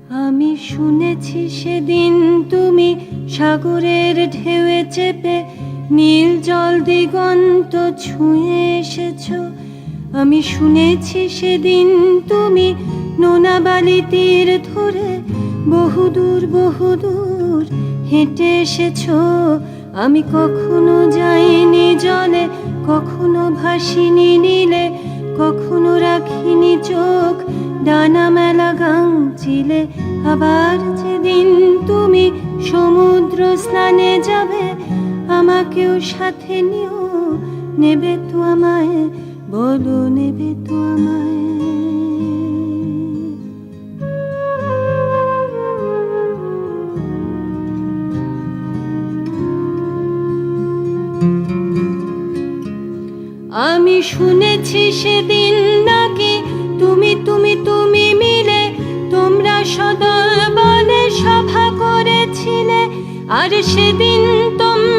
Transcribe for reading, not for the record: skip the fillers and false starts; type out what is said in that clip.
আমি শুনেছি সেদিন তুমি সাগরের ঢেউয়ে চেপে নীল জল দিগন্ত ছুঁয়ে এসেছো। আমি শুনেছি সেদিন তুমি নোনা বালি তীর ধরে বহুদূর বহুদূর হেঁটে এসেছো। আমি কখনো যাইনি জলে, কখনো ভাসিনি নীলে, কখনো রাখিনি চোখ ডানা মেলা গাংচিলে। আবার যেদিন তুমি সমুদ্র স্নানে যাবে, আমাকেও সাথে নিও, নেবে তো আমায়, বলো নেবে তো আমায়। আমি শুনেছি সেদিন নাকি তুমি তুমি তুমি মিলে তোমরা সদল বলে সভা করেছিলে। আর সেদিন তোমরা